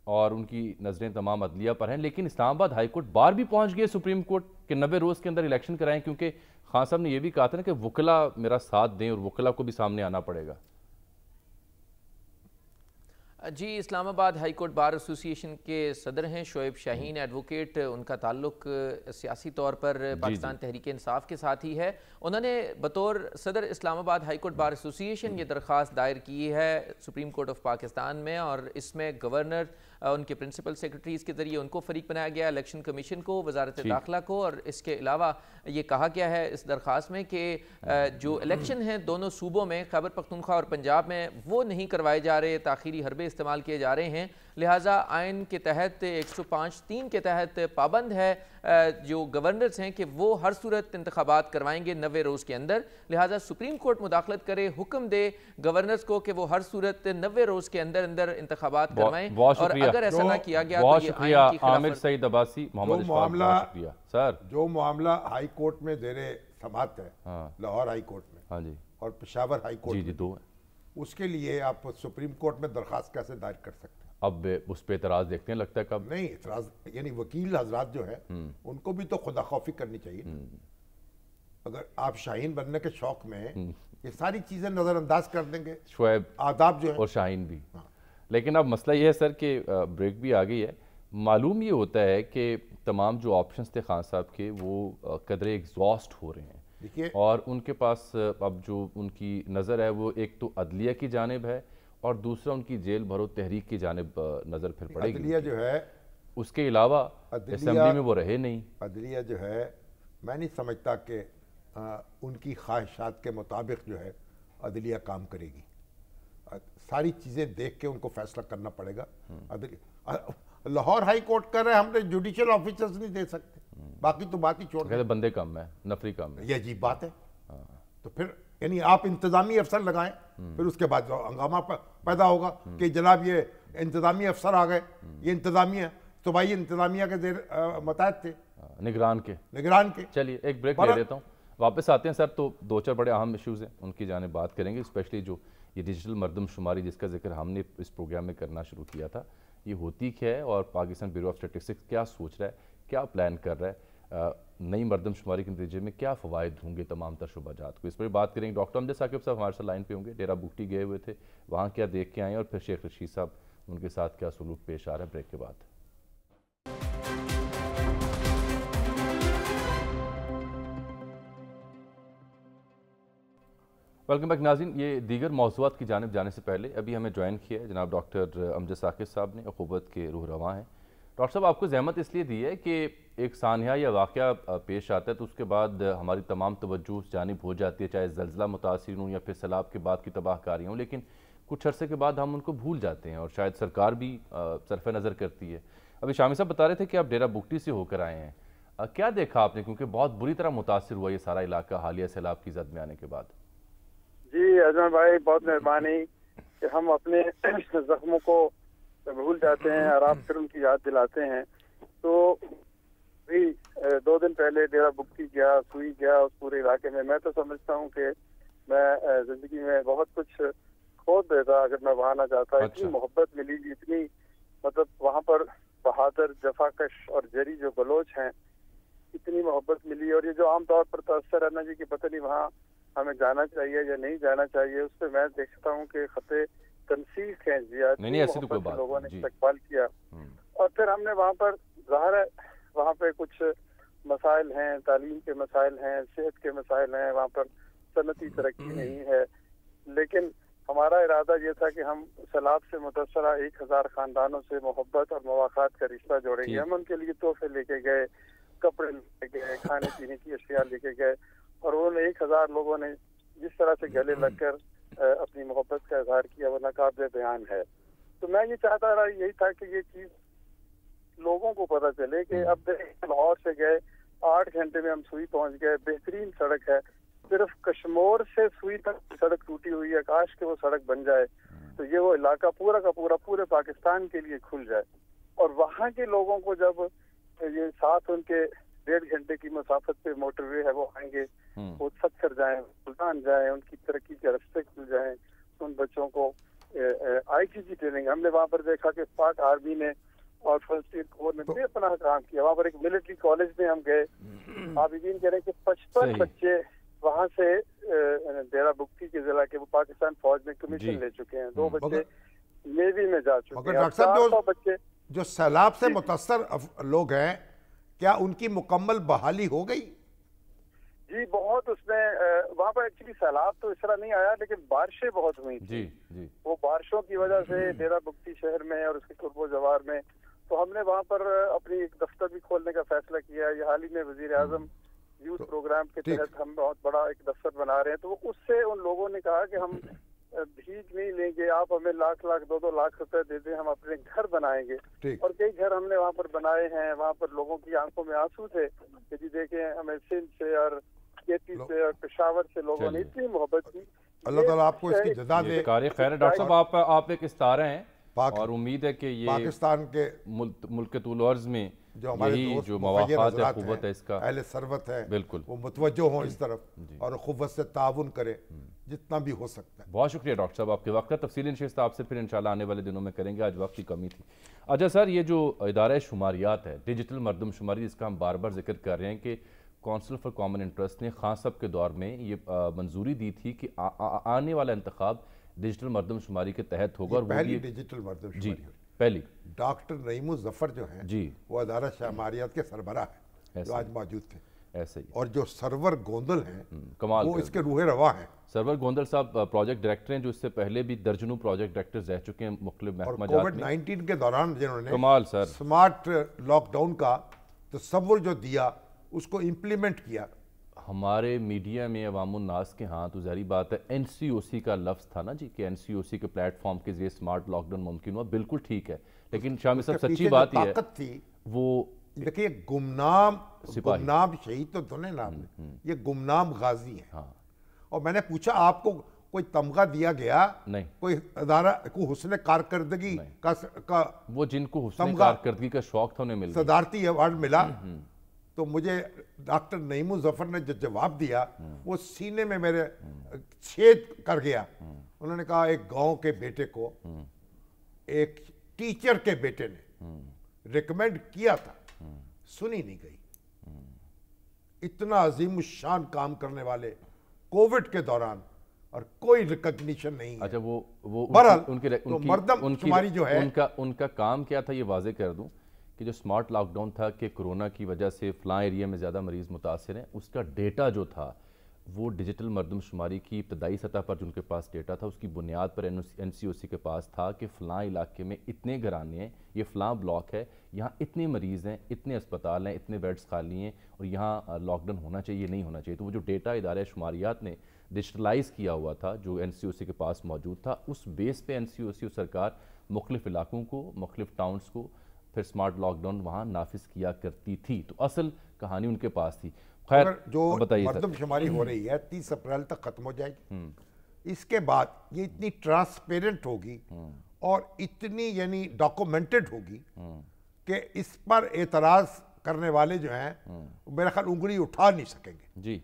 और उनकी नज़रें तमाम अदलिया पर हैं, लेकिन इस्लामाबाद हाई कोर्ट बार भी पहुँच गए सुप्रीम कोर्ट के 90 रोज़ के अंदर इलेक्शन कराएं, क्योंकि खान साहब ने यह भी कहा था ना कि वकला मेरा साथ दें और वकला को भी सामने आना पड़ेगा। जी, Islamabad high court bar association के सदर हैं शोएब शाहीन एडवोकेट, उनका ताल्लुक सियासी तौर पर पाकिस्तान तहरीक इंसाफ के साथ ही है। उन्होंने बतौर सदर Islamabad high court bar association ये दरख्वास्त दायर की है सुप्रीम कोर्ट ऑफ पाकिस्तान में, और इसमें गवर्नर, उनके प्रिंसिपल सेक्रेटरीज के ज़रिए उनको फ़रीक बनाया गया, इलेक्शन कमीशन को, वजारत दाखिला को, और इसके अलावा ये कहा गया है इस दरख्वास्त में कि जो इलेक्शन हैं दोनों सूबों में, खैबर पख्तूनख्वा और पंजाब में, वो नहीं करवाए जा रहे, ताख़ीरी हरबे इस्तेमाल किए जा रहे हैं। लिहाजा आइन के तहत 105(3) के तहत पाबंद है जो गवर्नर्स हैं कि वो हर सूरत इंतखाबात करवाएंगे 90 रोज़ के अंदर। लिहाजा सुप्रीम कोर्ट मुदाखलत करे, हुक्म दे गवर्नर्स को कि वो हर सूरत 90 रोज़ के अंदर अंदर इंतखाबात करवाएं, और अगर ऐसा ना किया गया तो ये आइन की आमिर सईद अब्बासी, मोहम्मद मामला सर, जो मामला हाई कोर्ट में जेरे समाअत है, लाहौर हाई कोर्ट में, हाँ जी, और पेशावर हाई कोर्ट जी दो है, उसके लिए आप सुप्रीम कोर्ट में दरखास्त कैसे दायर कर सकते हैं? अब उस पे एतराज़ देखते हैं, लगता है कब नहीं एतराज़, यानी वकील हजरात जो है उनको भी तो खुदा खौफी करनी चाहिए। अगर आप शाहीन बनने के शौक में ये सारी चीज़ें नज़रअंदाज कर देंगे, शोएब आदाब जो है और शाहीन भी, लेकिन अब मसला ये है सर कि ब्रेक भी आ गई है। मालूम ये होता है कि तमाम जो ऑप्शंस थे खान साहब के वो कदरे एग्जॉस्ट हो रहे हैं, और उनके पास अब जो उनकी नज़र है वो एक तो अदलिया की जानिब है और दूसरा उनकी जेल भरो तहरीक की जानिब नज़र फिर पड़ेगी। अदलिया जो है, उसके अलावा असेंबली में वो रहे नहीं। अदलिया जो है, मैं नहीं समझता कि उनकी ख्वाहिशात के मुताबिक जो है अदलिया काम करेगी। सारी चीज़ें देख के उनको फैसला करना पड़ेगा। लाहौर हाई कोर्ट कर रहे हैं, हमने जुडिशियल ऑफिसर्स नहीं दे सकते, बाकी तो बात ही छोड़ कहते बंदे कम है, नफरी कम है, ये अजीब बात है। तो फिर यानी आप इंतजामी अफसर लगाएं, फिर उसके बाद जो हंगामा पैदा होगा कि जनाब ये इंतजामी अफसर आ गए, ये इंतजामिया, तो भाई इंतजामिया के जेर मताहत थे, निगरान के। चलिए एक ब्रेक ले लेता हूँ, वापस आते हैं सर। तो दो चार बड़े अहम इश्यूज़ हैं, उनकी जाने बात करेंगे, स्पेशली जो ये डिजिटल मरदमशुमारी जिसका जिक्र हमने इस प्रोग्राम में करना शुरू किया था, ये होती क्या है और पाकिस्तान ब्यूरो ऑफ स्टैटिस्टिक्स क्या सोच रहा है, क्या प्लान कर रहा है, नई मरदमशुमारी के नतीजे में क्या फ़वाइद होंगे तमाम तर शुबाजात को, इस पर बात करेंगे। डॉक्टर अमजद साकिब साहब हमारे साथ लाइन पे होंगे, डेरा बुगटी गए हुए थे, वहाँ क्या देख के आए, और फिर शेख रशीद साहब उनके साथ क्या सलूक पेश आ रहा है, ब्रेक के बाद। वेलकम बैक नाज़रीन। ये दीगर मौज़ूआत की जानिब जाने से पहले अभी हमें ज्वाइन किया है जनाब डॉक्टर अमजद साकिब साहब ने, अख़ूबत के रूह रवां हैं। डॉक्टर साहब, आपको ज़हमत इसलिए दी है कि एक सानिया या वाक़या पेश आता है तो उसके बाद हमारी तमाम तवज्जो उस जानिब हो जाती है, चाहे ज़लज़ला मुतासिर हों या फिर सैलाब के बाद की तबाहकारी हों, लेकिन कुछ अरसे के बाद हम उनको भूल जाते हैं और शायद सरकार भी सरफ़ नज़र करती है। अभी शामी साहब बता रहे थे कि आप डेरा बुगटी से होकर आए हैं, क्या देखा आपने, क्योंकि बहुत बुरी तरह मुतासिर हुआ ये सारा इलाका हालिया सैलाब की जद में आने के बाद। जी अजमल भाई, बहुत मेहरबानी कि हम अपने जख्मों को भूल जाते हैं और आप फिर उनकी याद दिलाते हैं। तो भी 2 दिन पहले डेरा बुगटी गया, सुई गया, उस पूरे इलाके में मैं तो समझता हूँ कि मैं जिंदगी में बहुत कुछ खो देता अगर मैं वहाँ ना जाता। इतनी मोहब्बत मिली, इतनी मतलब वहाँ पर बहादुर, जफाकश और जरी जो बलोच हैं, इतनी मोहब्बत मिली। और ये जो आमतौर पर तअस्सुर है ना जी कि पता नहीं वहाँ हमें जाना चाहिए या नहीं जाना चाहिए, उस पर मैं देखता हूँ कि खते तनसीख है जिया, लोगों ने इस्तकबाल किया। और फिर हमने वहाँ पर ज़ाहिर है वहाँ पे कुछ مسائل ہیں، تعلیم کے مسائل ہیں، صحت کے مسائل ہیں، وہاں پر صنعتی ترقی نہیں ہے، لیکن ہمارا ارادہ یہ تھا کہ ہم سیلاب سے متاثرہ 1000 خاندانوں سے محبت اور مواقعات کا رشتہ جوڑیں گے. ہم ان کے لیے تحفے لے کے گئے، کپڑے لے کے گئے، کھانے پینے کی اشیاء لے کے گئے، اور ان 1000 لوگوں نے جس طرح سے گلے لگ کر اپنی محبت کا اظہار کیا وہ ناقابل بیان ہے. تو میں یہ چاہتا رہا، یہی تھا کہ یہ چیز لوگوں کو پتہ چلے کہ اب لاہور سے گئے 8 گھنٹے میں ہم سوئی پہنچ گئے، بہترین سڑک ہے، صرف کشمور سے سوئی تک سڑک ٹوٹی ہوئی ہے، کاش کہ وہ سڑک بن جائے تو یہ وہ علاقہ پورا کا پورا پورے پاکستان کے لیے کھل جائے. اور وہاں کے لوگوں کو جب یہ ساتھ ان کے 1.5 گھنٹے کی مسافت پہ موٹر وے ہے وہ آئیں گے، وہ سکسر جائیں، سلطان جائیں، ان کی ترقی کے راستے کھل جائیں، ان بچوں کو آئی ٹی کی ٹریننگ. ہم نے وہاں پر دیکھا کہ پاک آرمی نے اور فرسٹ ایئر کور نے بے پناہ کام کیا. وہاں پر ایک ملٹری کالج میں ہم گئے، آپ یقین کریں کہ 55 بچے وہاں سے ڈیرہ بگٹی کے ضلع کے وہ پاکستان فوج میں کمیشن لے چکے ہیں، 2 بچے نیوی میں جا چکے ہیں. ڈاکٹر صاحب جو سیلاب سے متاثر لوگ ہیں کیا ان کی مکمل بحالی ہو گئی؟ جی بہت، اس میں وہاں پر ایکچولی سیلاب تو اس طرح نہیں آیا لیکن بارشیں بہت ہوئی تھی. وہ بارشوں کی وجہ سے ڈیرہ بگٹی شہر میں اور اس کے قرب و جوار میں، تو ہم نے وہاں پر اپنی ایک دفتر بھی کھولنے کا فیصلہ کیا. یہ حال ہی میں وزیر اعظم یوتھ پروگرام کے تحت ہم بہت بڑا ایک دفتر بنا رہے ہیں. تو اس سے ان لوگوں نے کہا کہ ہم بھیک نہیں لیں گے، آپ ہمیں لاکھ 2 لاکھ روپے دے دیں، ہم اپنے گھر بنائیں گے. اور کئی گھر ہم نے وہاں پر بنائے ہیں. وہاں پر لوگوں کی آنکھوں میں آنسو تھے کہ جی دیکھیں ہمیں سندھ سے اور کیتی سے اور پشاور سے لوگوں نے اتنی محبت کی. اللہ تعالیٰ آپ کو اس کی جزا دے. خیر ہے ڈاکٹر صاحب، آپ ایک ستارہ ہیں اور امید ہے کہ یہ پاکستان کے ملک کے طول و عرض میں جو ہمارے جو مواقعات ہے، قوت ہے، اس کا اہل ثروت ہے، بالکل وہ متوجہ ہوں اس طرف اور قوت سے تعاون کرے جتنا بھی ہو سکتا ہے. بہت شکریہ ڈاکٹر صاحب آپ کے وقت کا. تفصیلی نشست آپ سے پھر انشاءاللہ آنے والے دنوں میں کریں گے، آج وقت کی کمی تھی. اچھا سر، یہ جو ادارہ شماریات ہے، ڈیجیٹل مردم شماری، جس کا ہم بار بار ذکر کر رہے ہیں کہ کونسل فار کامن انٹرسٹ نے خان صاحب کے دور میں یہ منظوری دی تھی کہ آنے والا انتخاب ڈیجیٹل مردم شماری کے تحت ہوگا. اور پہلی ڈیجیٹل مردم شماری پہلی ڈاکٹر نعیم الظفر جو ہیں وہ ادارہ شماریات کے سربراہ ہیں جو آج موجود تھے. ایسے ہی. اور جو سرور گوندل ہیں کمال وہ اس کے روح رواں ہیں. سرور گوندل صاحب پروجیکٹ ڈائریکٹر ہیں جو اس سے پہلے بھی درجنوں پروجیکٹ ڈائریکٹرز رہ چکے ہیں مختلف محکمہ جات میں. کووڈ-19 کے دوران جنہوں نے کمال سر سمارٹ لاک ڈاؤن کا تصور جو دیا اس کو امپلیمنٹ کیا. ہمارے میڈیا میں عوام الناس کے ہاں تو ظاہری بات ہے این سی او سی کا لفظ تھا نا جی کہ این سی او سی کے پلیٹ فارم کے ذریعے سمارٹ لاک ڈاؤن ممکن ہوا. بالکل ٹھیک ہے، لیکن شامی صاحب سچی بات یہ ہے وہ دیکھیے گمنام شہید تو دونوں نام ہے، یہ گمنام غازی ہیں. اور میں نے پوچھا آپ کو کوئی تمغہ دیا گیا؟ نہیں. کوئی ادارہ کو حسن کارکردگی کا وہ جن کو حسن کارکردگی کا شوق تھا انہیں مل گیا، صدارتی ایوارڈ ملا. تو مجھے ڈاکٹر نعیم الظفر نے جو جواب دیا وہ سینے میں میرے چھید کر گیا. انہوں نے کہا ایک گاؤں کے بیٹے کو ایک ٹیچر کے بیٹے نے ریکمینڈ کیا تھا، سنی نہیں گئی. اتنا عظیم الشان کام کرنے والے کووڈ کے دوران اور کوئی ریکگنیشن نہیں ہے. اچھا وہ مردم شماری جو ہے ان کا کام کیا تھا یہ واضح کر دوں کہ جو سمارٹ لاک ڈاؤن تھا کہ کرونا کی وجہ سے فلاں ایریا میں زیادہ مریض متاثر ہیں، اس کا ڈیٹا جو تھا وہ ڈیجیٹل مردم شماری کی ابتدائی سطح پر جو ان کے پاس ڈیٹا تھا اس کی بنیاد پر این سی او سی کے پاس تھا کہ فلاں علاقے میں اتنے گھرانے ہیں، یہ فلاں بلاک ہے، یہاں اتنے مریض ہیں، اتنے اسپتال ہیں، اتنے بیڈز خالی ہیں اور یہاں لاک ڈاؤن ہونا چاہیے نہیں ہونا چاہیے. تو وہ جو ڈیٹا ادارہ شماریات نے ڈیجیٹلائز کیا ہوا تھا جو این سی او سی کے پاس موجود تھا، اس بیس پہ این سی او سی سرکار مختلف علاقوں کو، مختلف ٹاؤنز کو پھر سمارٹ لاک ڈاؤن وہاں نافذ کیا کرتی تھی. تو اصل کہانی ان کے پاس تھی. خیر جو مردم شماری ہو رہی ہے 30 اپریل تک ختم ہو جائے گی. اس کے بعد یہ اتنی ٹرانسپیرنٹ ہوگی اور اتنی یعنی ڈاکومنٹڈ ہوگی کہ اس پر اعتراض کرنے والے جو ہیں میرا خیال انگلی اٹھا نہیں سکیں گے. جی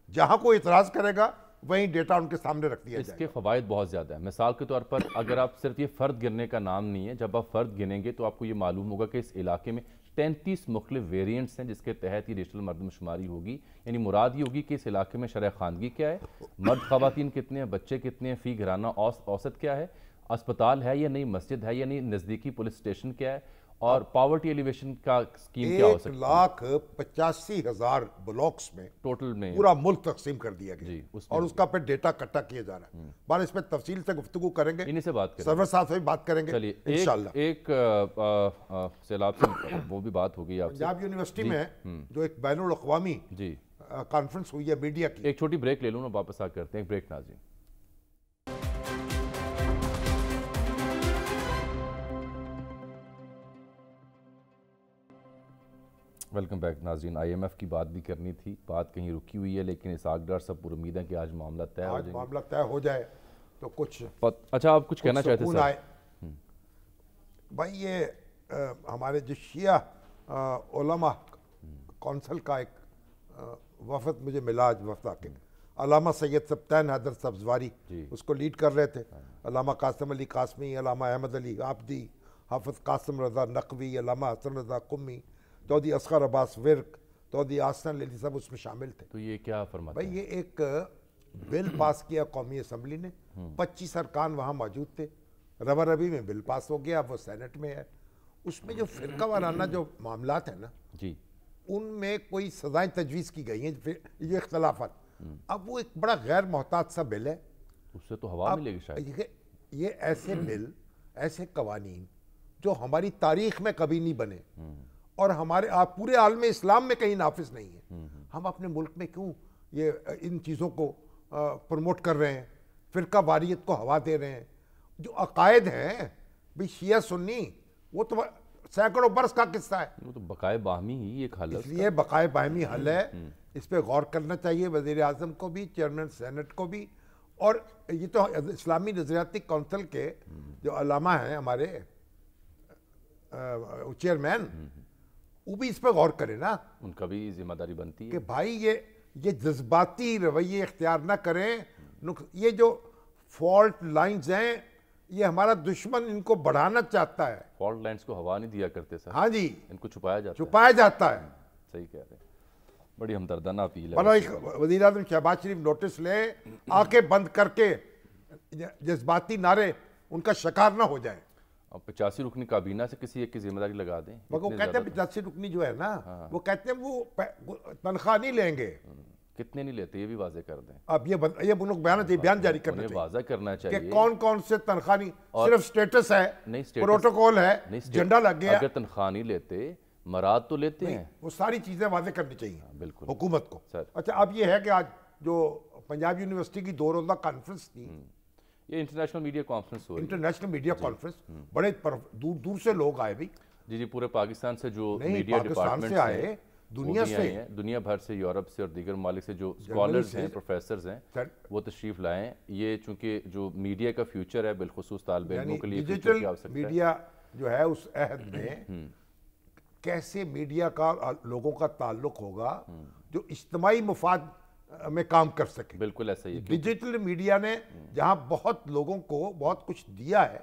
جہاں کوئی اعتراض کرے گا وہیں ڈیٹا ان کے سامنے رکھ دیا جائے گا. اس کے فوائد بہت زیادہ ہیں. مثال کے طور پر اگر آپ صرف یہ فرد گننے کا نام نہیں ہے، جب آپ فرد گنیں گے تو آپ کو یہ معلوم ہوگا کہ اس علاقے میں 33 مختلف ویریئنٹس ہیں جس کے تحت یہ ڈیجیٹل مردم شماری ہوگی. یعنی مراد یہ ہوگی کہ اس علاقے میں شرح خواندگی کیا ہے، مرد خواتین کتنے ہیں، بچے کتنے ہیں، فی گھرانہ اوسط کیا ہے، اسپتال ہے یا نہیں، مسجد ہے یا نہیں، نزدیکی پولیس اسٹیشن کیا ہے، और पावर्टी एलिवेशन का स्कीम क्या हो सकती है? 1,85,000 ब्लॉक्स में टोटल में पूरा मुल्क तकसीम कर दिया गया जी, और उसका फिर डेटा इकट्ठा किया जा रहा है। बार इस पर तफसील से गुफ्तगू करेंगे, इन्हीं से बात करेंगे, सर्वर साहब से भी बात करेंगे चलिए। इंशाल्लाह। एक सैलाब से वो भी बात होगी आपसे। पंजाब यूनिवर्सिटी में जो एक बैनुल अक़वामी जी कॉन्फ्रेंस हुई है मीडिया की, एक छोटी ब्रेक ले लूँ ना, वापस आ करते हैं एक ब्रेक नाज़रीन। वेलकम बैक नाज़रीन। IMF की बात भी करनी थी, बात कहीं रुकी हुई है, लेकिन इसहाक़ डार साहब पूरी उम्मीद है कि आज मामला तय हो जाए। मामला तय हो जाए तो कुछ अच्छा, आप कुछ कहना चाहते सुकून आए। भाई ये हमारे जो शिया उलमा कौंसल का एक वफद मुझे मिला आज, वफद आके अलामा सैयद सब्तैन हैदर सब्जवारी उसको लीड कर रहे थे, अलामा कासिम अली कासमी, अलामा अहमद अली आबदी, हाफिज कासिम रज़ा नकवी, अलामा हसन रज़ा कुम्मी, चौधरी असगर अब्बास विर्क, चौधरी आसन अली, सब उसमें शामिल थे। तो ये क्या फरमाते भाई ये एक बिल पास किया कौमी असम्बली ने, 25 अरकान वहाँ मौजूद थे, रवा रबी में बिल पास हो गया, वो सेनेट में है। उसमें जो फ़िरका वाराना जो मामलात हैं ना जी, उनमें कोई सज़ाएँ तजवीज़ की गई हैं, ये इख्तलाफात। अब वो एक बड़ा गैर मोहतात सा बिल है, उससे तो हवा मिलेगी शायद। ये ऐसे बिल, ऐसे कवानीन जो हमारी तारीख में कभी नहीं बने और हमारे पूरे आलम इस्लाम में कहीं नाफिज नहीं है। हम अपने मुल्क में क्यों ये इन चीज़ों को प्रमोट कर रहे हैं, फ़िरका वारियत को हवा दे रहे हैं? जो अकायद हैं भी शिया सुन्नी, वो तो सैकड़ों बरस का किस्सा है, वो तो बकाए बाहमी ही एक हल है। इसलिए बकाए बाहमी हल है, इस पे गौर करना चाहिए वज़ीर आज़म को भी, चेयरमैन सेनेट को भी। और ये तो इस्लामी नज़रियाती कौंसिल के जो अलामा हैं हमारे चेयरमैन, वो भी इस पर गौर करें ना, उनका भी जिम्मेदारी बनती है कि भाई ये जज्बाती रवैये इख्तियार ना करें। ये जो फॉल्ट लाइंस हैं, ये हमारा दुश्मन इनको बढ़ाना चाहता है। फॉल्ट लाइन्स को हवा नहीं दिया करते सर, हाँ जी, इनको छुपाया जाता है। छुपाया जाता है। सही कह रहे हैं, बड़ी हमदर्दाना अपील बड़ा है। एक वज़ीर आज़म शहबाज शरीफ नोटिस लें, आंखें बंद करके जज्बाती नारे उनका शिकार ना हो जाए। अब 85 रुकनी काबीना से किसी एक की जिम्मेदारी लगा दें। वो कहते हैं 85 रुकनी जो है ना, वो कहते हैं वो तनख्वाह नहीं लेंगे। कितने नहीं लेते ये भी वाजे कर दें। अब ये लोग बयान जारी करना चाहिए, वाजा करना चाहिए कि कौन कौन से तनख्वाह नहीं, सिर्फ स्टेटस है, नहीं स्टेटस, प्रोटोकॉल है, झंडा लग गया। अगर तनख्वाह नहीं लेते, मराद तो लेते हैं, वो सारी चीजें वाजे करनी चाहिए बिल्कुल हुकूमत को। सर। अच्छा, अब ये है कि आज जो पंजाब यूनिवर्सिटी की 2 रोज़ा कॉन्फ्रेंस थी, ये इंटरनेशनल मीडिया कॉन्फ्रेंस हुई। इंटरनेशनल मीडिया कॉन्फ्रेंस, बड़े दूर दूर से लोग आए भी। जी, पूरे पाकिस्तान से जो नहीं, मीडिया पाकिस्तान डिपार्टमेंट से आए, दुनिया से, दुनिया भर से, यूरोप से और दीगर ममालिक से जो स्कॉलर्स हैं, प्रोफेसर्स हैं, वो तशरीफ लाएं। ये चूंकि जो मीडिया का फ्यूचर है, बिलखुसूस तालिब इल्मों के लिए डिजिटल मीडिया जो है, उस अहद में कैसे मीडिया का लोगों का ताल्लुक होगा जो इज्तिमाई मुफाद में काम कर सके। बिल्कुल ऐसा ही है। डिजिटल मीडिया ने जहां बहुत लोगों को बहुत कुछ दिया है,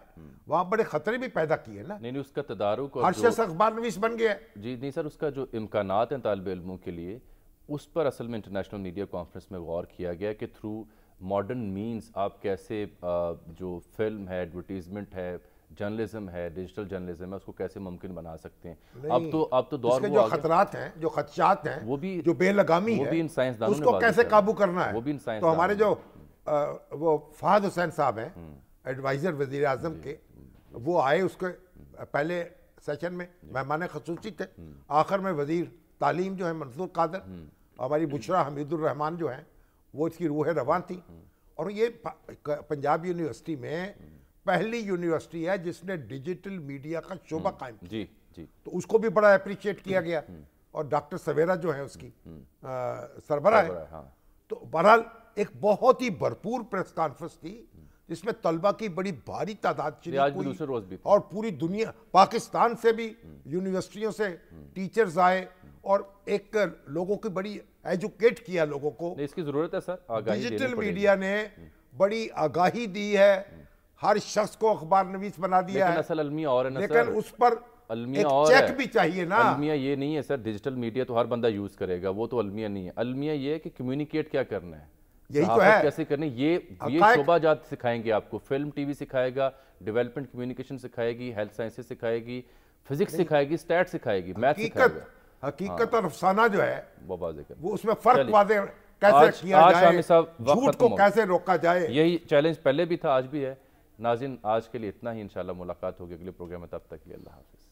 वहां बड़े खतरे भी पैदा किए ना। नहीं, उसका तदारुक हर शख्स अखबार नवीस बन गया। जी नहीं सर, उसका जो इम्कानात हैं तालिब इल्मों के लिए, उस पर असल में इंटरनेशनल मीडिया कॉन्फ्रेंस में गौर किया गया कि थ्रू मॉडर्न मीन्स आप कैसे जो फिल्म है, एडवर्टीजमेंट है, जर्नलिज्म है, डिजिटल जर्नलिज्म है, उसको कैसे मुमकिन बना सकते हैं। अब तो दौर जो खतरात हैं, जो खदशात हैं, वो भी, जो बेलगामी वो है, भी इन साइंसदानों उसको कैसे काबू करना है, वो भी इन तो हमारे जो वो फहद हुसैन साहब हैं, एडवाइजर वजीर आजम के, वो आए उसके पहले सेशन में, मेहमान खसूसी थे। आखिर में वजीर तालीम जो है मंसूर कादर, हमारी बुशरा हमीदुर रहमान जो हैं, वो इसकी रूह रवान थी। और ये पंजाब यूनिवर्सिटी में पहली यूनिवर्सिटी है जिसने डिजिटल मीडिया का शोबा कायम किया। जी जी, तो उसको भी बड़ा अप्रिशिएट किया गया। और डॉक्टर सवेरा जो है उसकी सरबराह है। हाँ। तो बहरहाल एक बहुत ही भरपूर प्रेस कॉन्फ्रेंस थी जिसमें तलबा की बड़ी भारी तादाद दूसरे रोज भी और पूरी दुनिया, पाकिस्तान से भी यूनिवर्सिटियों से टीचर्स आए और एक लोगों की बड़ी एजुकेट किया लोगों को। इसकी जरूरत है सर। डिजिटल मीडिया ने बड़ी आगाही दी है, हर शख्स को अखबार नवीस बना दिया है। असल अलमिया और है ना, लेकिन उस पर अलमिया एक और चेक भी चाहिए ना। अलमिया ये नहीं है सर, डिजिटल मीडिया तो हर बंदा यूज करेगा, वो तो अलमिया नहीं है। अलमिया ये है कि कम्युनिकेट क्या करना है, यही तो है, कैसे करने, ये शोबा जात सिखाएंगे आपको। फिल्म टीवी सिखाएगा, डेवलपमेंट कम्युनिकेशन सिखाएगी, हेल्थ साइंसेस सिखाएगी, फिजिक्स सिखाएगी, स्टैट सिखाएगी, मैथ सिखाएगी। हकीकत और अफसाना जो है वो वाज़ेह कर, वो उसमें फर्क वाज़ेह कैसे किया जाए, झूठ को कैसे रोका जाए, यही चैलेंज पहले भी था, आज भी है। नाज़रीन, आज के लिए इतना ही, इंशाल्लाह मुलाकात होगी अगले प्रोग्राम में, तब तक के लिए अल्लाह हाफ़िज़।